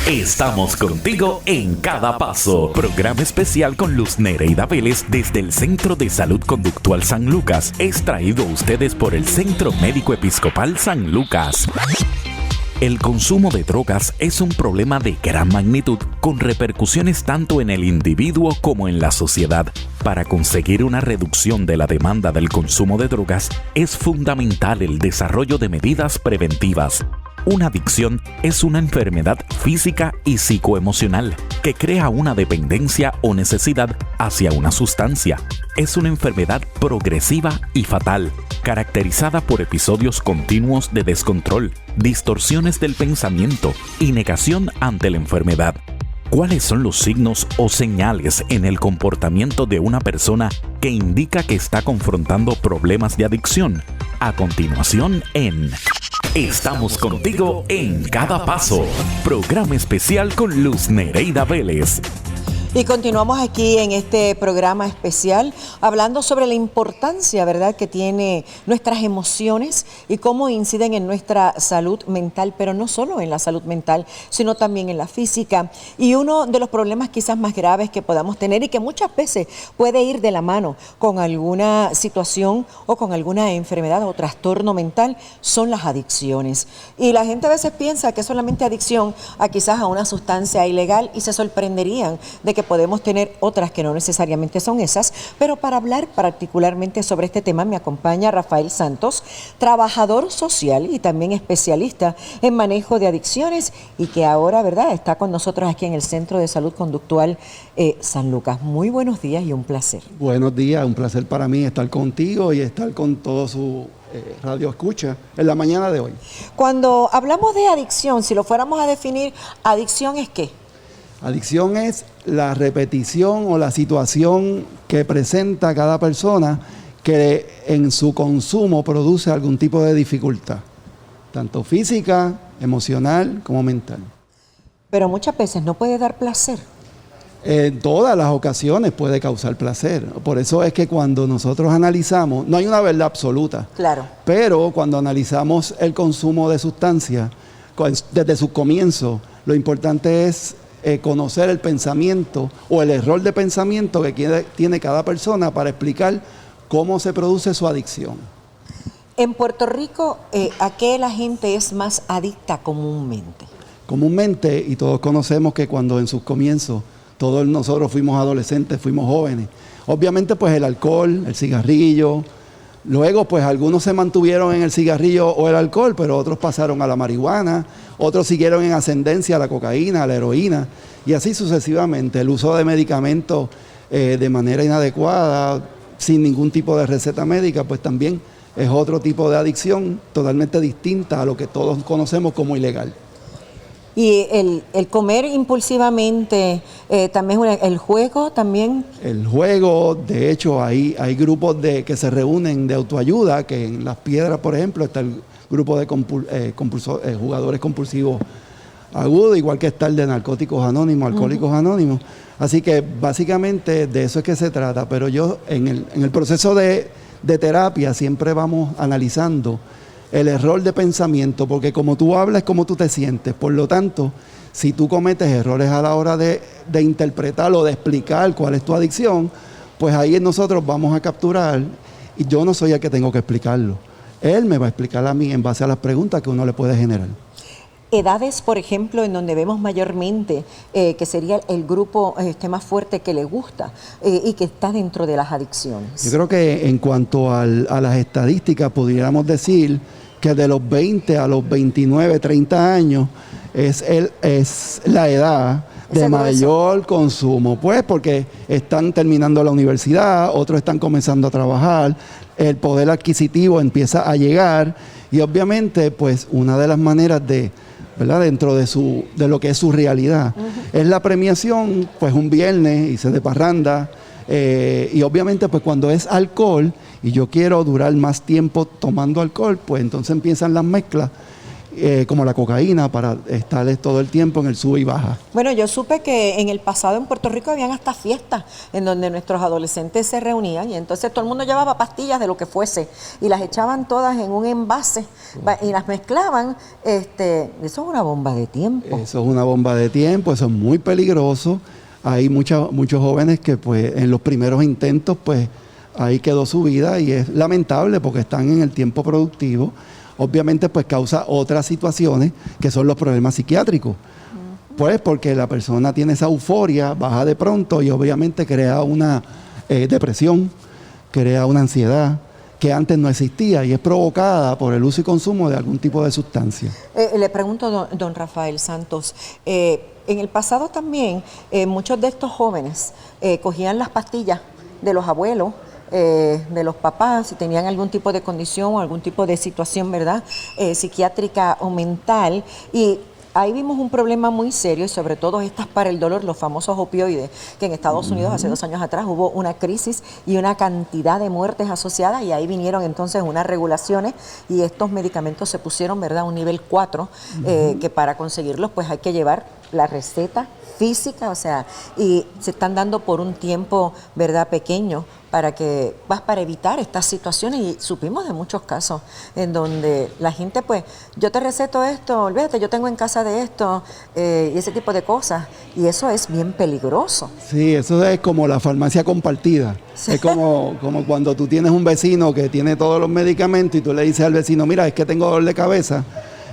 Estamos contigo en cada paso. Programa especial con Luz Nereida Vélez desde el Centro de Salud Conductual San Lucas. Es traído a ustedes por el Centro Médico Episcopal San Lucas. El consumo de drogas es un problema de gran magnitud con repercusiones tanto en el individuo como en la sociedad. Para conseguir una reducción de la demanda del consumo de drogas es fundamental el desarrollo de medidas preventivas. Una adicción es una enfermedad física y psicoemocional que crea una dependencia o necesidad hacia una sustancia. Es una enfermedad progresiva y fatal, caracterizada por episodios continuos de descontrol, distorsiones del pensamiento y negación ante la enfermedad. ¿Cuáles son los signos o señales en el comportamiento de una persona que indica que está confrontando problemas de adicción? A continuación en Estamos contigo en cada paso. Programa especial con Luz Nereida Vélez. Y continuamos aquí en este programa especial hablando sobre la importancia, ¿verdad?, que tiene nuestras emociones y cómo inciden en nuestra salud mental, pero no solo en la salud mental, sino también en la física. Y uno de los problemas quizás más graves que podamos tener y que muchas veces puede ir de la mano con alguna situación o con alguna enfermedad o trastorno mental son las adicciones. Y la gente a veces piensa que es solamente adicción a quizás a una sustancia ilegal y se sorprenderían de que podemos tener otras que no necesariamente son esas, pero para hablar particularmente sobre este tema me acompaña Rafael Santos, trabajador social y también especialista en manejo de adicciones y que ahora, ¿verdad?, está con nosotros aquí en el Centro de Salud Conductual San Lucas. Muy buenos días y un placer. Buenos días, un placer para mí estar contigo y estar con todo su radio escucha en la mañana de hoy. Cuando hablamos de adicción, si lo fuéramos a definir, ¿adicción es qué? Adicción es la repetición o la situación que presenta cada persona que en su consumo produce algún tipo de dificultad, tanto física, emocional como mental. Pero muchas veces no puede dar placer. En todas las ocasiones puede causar placer. Por eso es que cuando nosotros analizamos, no hay una verdad absoluta. Claro. Pero cuando analizamos el consumo de sustancias, desde su comienzo, lo importante es conocer el pensamiento o el error de pensamiento que tiene cada persona para explicar cómo se produce su adicción. En Puerto Rico, ¿a qué la gente es más adicta comúnmente? Comúnmente, y todos conocemos que cuando en sus comienzos, todos nosotros fuimos adolescentes, fuimos jóvenes, obviamente pues el alcohol, el cigarrillo, luego pues algunos se mantuvieron en el cigarrillo o el alcohol, pero otros pasaron a la marihuana, otros siguieron en ascendencia a la cocaína, a la heroína, y así sucesivamente. El uso de medicamentos de manera inadecuada, sin ningún tipo de receta médica, pues también es otro tipo de adicción totalmente distinta a lo que todos conocemos como ilegal. Y el comer impulsivamente, también el juego también. El juego, de hecho, hay grupos que se reúnen de autoayuda, que en Las Piedras, por ejemplo, está el grupo de jugadores compulsivos agudos, igual que está el de Narcóticos Anónimos, Alcohólicos Anónimos. Así que básicamente de eso es que se trata. Pero yo en el proceso de terapia siempre vamos analizando el error de pensamiento, porque como tú hablas es como tú te sientes. Por lo tanto, si tú cometes errores a la hora de interpretar o de explicar cuál es tu adicción, pues ahí nosotros vamos a capturar, y yo no soy el que tengo que explicarlo. Él me va a explicar a mí en base a las preguntas que uno le puede generar. Edades, por ejemplo, en donde vemos mayormente que sería el grupo más fuerte que le gusta y que está dentro de las adicciones. Yo creo que en cuanto a las estadísticas, pudiéramos decir que de los 20 a los 29, 30 años es la edad de mayor consumo, pues porque están terminando la universidad, otros están comenzando a trabajar, el poder adquisitivo empieza a llegar y obviamente pues una de las maneras ¿verdad?, dentro de lo que es su realidad, es la premiación, pues un viernes, irse de parranda, y obviamente pues cuando es alcohol y yo quiero durar más tiempo tomando alcohol, pues entonces empiezan las mezclas como la cocaína, para estar todo el tiempo en el sube y baja. Bueno, yo supe que en el pasado en Puerto Rico habían hasta fiestas en donde nuestros adolescentes se reunían y entonces todo el mundo llevaba pastillas de lo que fuese y las echaban todas en un envase y las mezclaban. Eso es una bomba de tiempo. Eso es una bomba de tiempo, eso es muy peligroso. Hay muchos jóvenes que pues en los primeros intentos pues ahí quedó su vida y es lamentable porque están en el tiempo productivo. Obviamente pues causa otras situaciones que son los problemas psiquiátricos. Pues porque la persona tiene esa euforia, baja de pronto y obviamente crea una depresión, crea una ansiedad que antes no existía y es provocada por el uso y consumo de algún tipo de sustancia. Le pregunto, don Rafael Santos, en el pasado también muchos de estos jóvenes cogían las pastillas de los abuelos, de los papás, si tenían algún tipo de condición o algún tipo de situación, ¿verdad?, psiquiátrica o mental, y ahí vimos un problema muy serio y sobre todo estas para el dolor, los famosos opioides, que en Estados Unidos hace 2 años atrás hubo una crisis y una cantidad de muertes asociadas y ahí vinieron entonces unas regulaciones y estos medicamentos se pusieron, ¿verdad?, a un nivel 4, que para conseguirlos pues hay que llevar la receta física, o sea, y se están dando por un tiempo, ¿verdad?, pequeño para evitar estas situaciones y supimos de muchos casos en donde la gente pues, yo te receto esto, olvídate, yo tengo en casa de esto y ese tipo de cosas y eso es bien peligroso. Sí, eso es como la farmacia compartida. Sí. Es como cuando tú tienes un vecino que tiene todos los medicamentos y tú le dices al vecino, mira, es que tengo dolor de cabeza.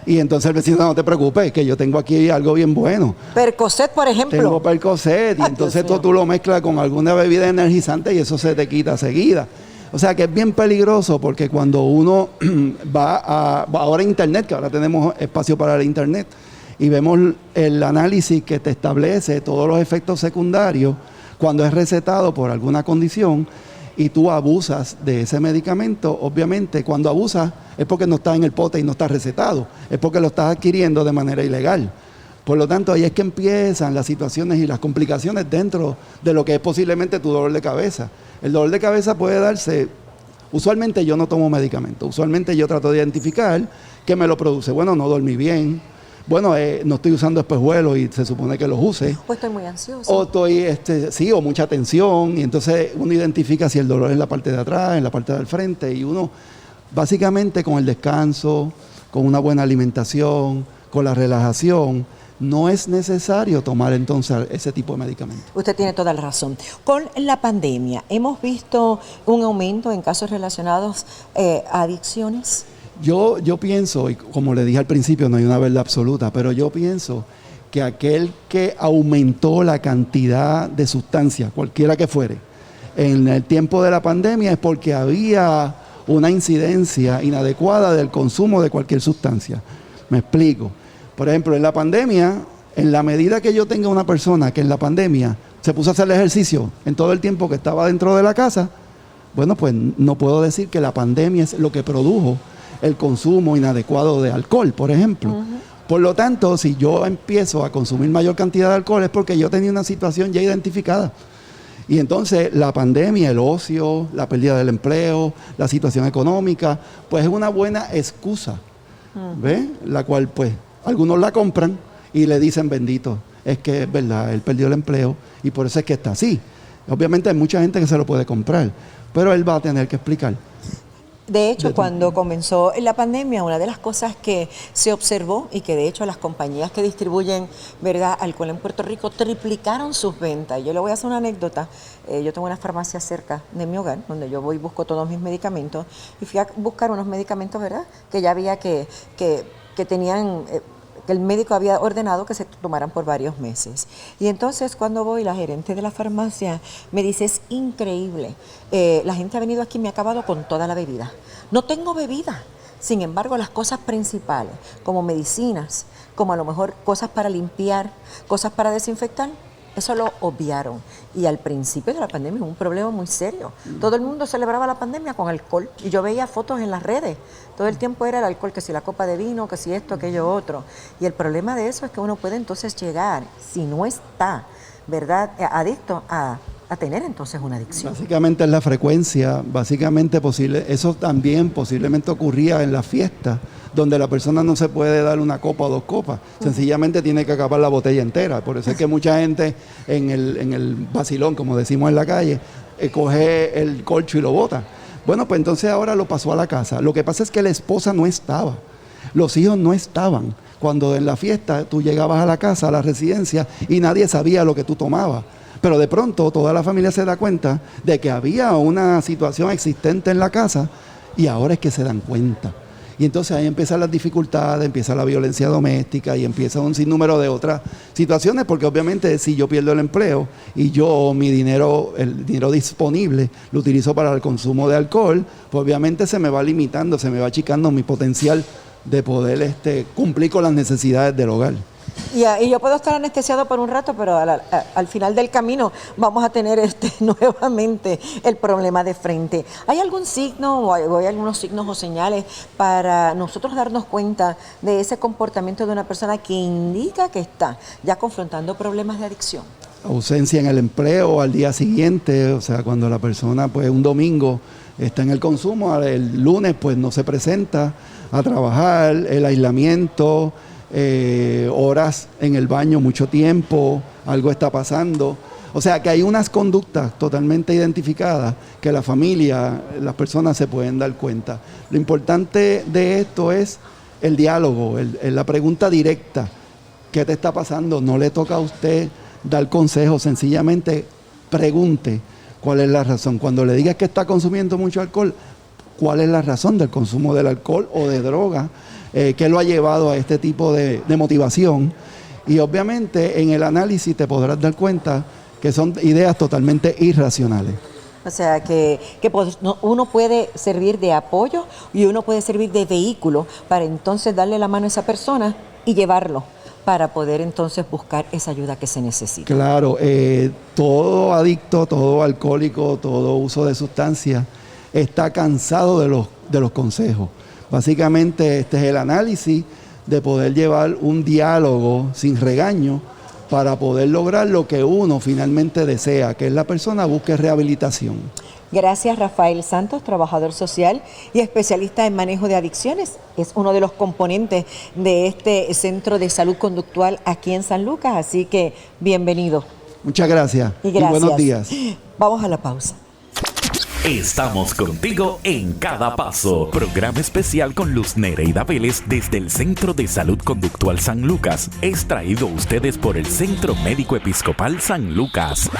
Y entonces el vecino, no te preocupes, que yo tengo aquí algo bien bueno. Percocet, por ejemplo. Tengo Percocet, y entonces esto tú lo mezclas con alguna bebida energizante y eso se te quita seguida. O sea que es bien peligroso porque cuando uno va ahora a internet, que ahora tenemos espacio para el internet, y vemos el análisis que te establece todos los efectos secundarios cuando es recetado por alguna condición, y tú abusas de ese medicamento, obviamente cuando abusas es porque no está en el pote y no está recetado, es porque lo estás adquiriendo de manera ilegal. Por lo tanto, ahí es que empiezan las situaciones y las complicaciones dentro de lo que es posiblemente tu dolor de cabeza. El dolor de cabeza puede darse, usualmente yo no tomo medicamento, usualmente yo trato de identificar qué me lo produce. Bueno, no dormí bien. Bueno, no estoy usando espejuelos y se supone que los use. Pues estoy muy ansioso. O estoy, o mucha tensión. Y entonces uno identifica si el dolor es en la parte de atrás, en la parte del frente. Y uno, básicamente con el descanso, con una buena alimentación, con la relajación, no es necesario tomar entonces ese tipo de medicamentos. Usted tiene toda la razón. Con la pandemia, ¿hemos visto un aumento en casos relacionados a adicciones? Yo pienso, y como le dije al principio, no hay una verdad absoluta, pero yo pienso que aquel que aumentó la cantidad de sustancias, cualquiera que fuere, en el tiempo de la pandemia es porque había una incidencia inadecuada del consumo de cualquier sustancia. Me explico. Por ejemplo, en la pandemia, en la medida que yo tenga una persona que en la pandemia se puso a hacer el ejercicio en todo el tiempo que estaba dentro de la casa, bueno, pues no puedo decir que la pandemia es lo que produjo el consumo inadecuado de alcohol, por ejemplo. Por lo tanto, si yo empiezo a consumir mayor cantidad de alcohol es porque yo tenía una situación ya identificada. Y entonces la pandemia, el ocio, la pérdida del empleo, la situación económica, pues es una buena excusa, ¿ves? La cual pues algunos la compran y le dicen bendito, es que es verdad, él perdió el empleo y por eso es que está así. Obviamente hay mucha gente que se lo puede comprar, pero él va a tener que explicar. De hecho, cuando comenzó la pandemia, una de las cosas que se observó y que de hecho las compañías que distribuyen, ¿verdad?, alcohol en Puerto Rico triplicaron sus ventas. Yo le voy a hacer una anécdota. Yo tengo una farmacia cerca de mi hogar, donde yo voy y busco todos mis medicamentos. Y fui a buscar unos medicamentos, ¿verdad?, que ya había que tenían... que el médico había ordenado que se tomaran por varios meses. Y entonces cuando voy, la gerente de la farmacia me dice, es increíble, la gente ha venido aquí y me ha acabado con toda la bebida. No tengo bebida. Sin embargo, las cosas principales, como medicinas, como a lo mejor cosas para limpiar, cosas para desinfectar, eso lo obviaron. Y al principio de la pandemia hubo un problema muy serio. Todo el mundo celebraba la pandemia con alcohol. Y yo veía fotos en las redes. Todo el tiempo era el alcohol, que si la copa de vino, que si esto, aquello, otro. Y el problema de eso es que uno puede entonces llegar, si no está, ¿verdad?, adicto a a tener entonces una adicción. Básicamente es la frecuencia, eso también posiblemente ocurría en las fiestas, donde la persona no se puede dar una copa o 2 copas, sencillamente tiene que acabar la botella entera. Por eso es que mucha gente en el vacilón, como decimos en la calle, coge el corcho y lo bota. Bueno, pues entonces ahora lo pasó a la casa. Lo que pasa es que la esposa no estaba, los hijos no estaban. Cuando en la fiesta tú llegabas a la casa, a la residencia, y nadie sabía lo que tú tomabas. Pero de pronto toda la familia se da cuenta de que había una situación existente en la casa y ahora es que se dan cuenta. Y entonces ahí empiezan las dificultades, empieza la violencia doméstica y empieza un sinnúmero de otras situaciones, porque obviamente si yo pierdo el empleo y yo el dinero disponible lo utilizo para el consumo de alcohol, pues obviamente se me va limitando, se me va achicando mi potencial de poder cumplir con las necesidades del hogar. Y yo puedo estar anestesiado por un rato, pero al final del camino vamos a tener nuevamente el problema de frente. ¿Hay algún signo o hay algunos signos o señales para nosotros darnos cuenta de ese comportamiento de una persona que indica que está ya confrontando problemas de adicción? Ausencia en el empleo al día siguiente, o sea, cuando la persona pues un domingo está en el consumo, el lunes pues no se presenta a trabajar, el aislamiento, horas en el baño, mucho tiempo, algo está pasando. O sea que hay unas conductas totalmente identificadas que la familia, las personas se pueden dar cuenta. Lo importante de esto es el diálogo, la pregunta directa. ¿Qué te está pasando? No le toca a usted dar consejos, sencillamente pregunte cuál es la razón. Cuando le digas que está consumiendo mucho alcohol, ¿cuál es la razón del consumo del alcohol o de droga? ¿Qué lo ha llevado a este tipo de motivación? Y obviamente en el análisis te podrás dar cuenta que son ideas totalmente irracionales. O sea, que uno puede servir de apoyo y uno puede servir de vehículo para entonces darle la mano a esa persona y llevarlo para poder entonces buscar esa ayuda que se necesita. Claro, todo adicto, todo alcohólico, todo uso de sustancias está cansado de los consejos. Básicamente este es el análisis de poder llevar un diálogo sin regaño para poder lograr lo que uno finalmente desea, que es la persona busque rehabilitación. Gracias, Rafael Santos, trabajador social y especialista en manejo de adicciones. Es uno de los componentes de este Centro de Salud Conductual aquí en San Lucas, así que bienvenido. Muchas gracias y buenos días. Vamos a la pausa. Estamos contigo en cada paso. Programa especial con Luz Nereida Vélez desde el Centro de Salud Conductual San Lucas. Es traído a ustedes por el Centro Médico Episcopal San Lucas.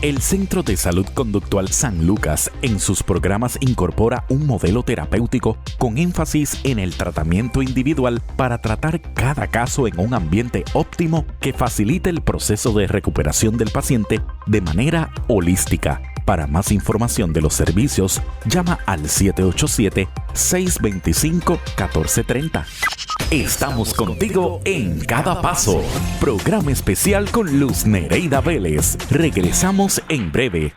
El Centro de Salud Conductual San Lucas en sus programas incorpora un modelo terapéutico con énfasis en el tratamiento individual para tratar cada caso en un ambiente óptimo que facilite el proceso de recuperación del paciente de manera holística. Para más información de los servicios, llama al 787-625-1430. Estamos contigo en cada paso. Programa especial con Luz Nereida Vélez. Regresamos en breve.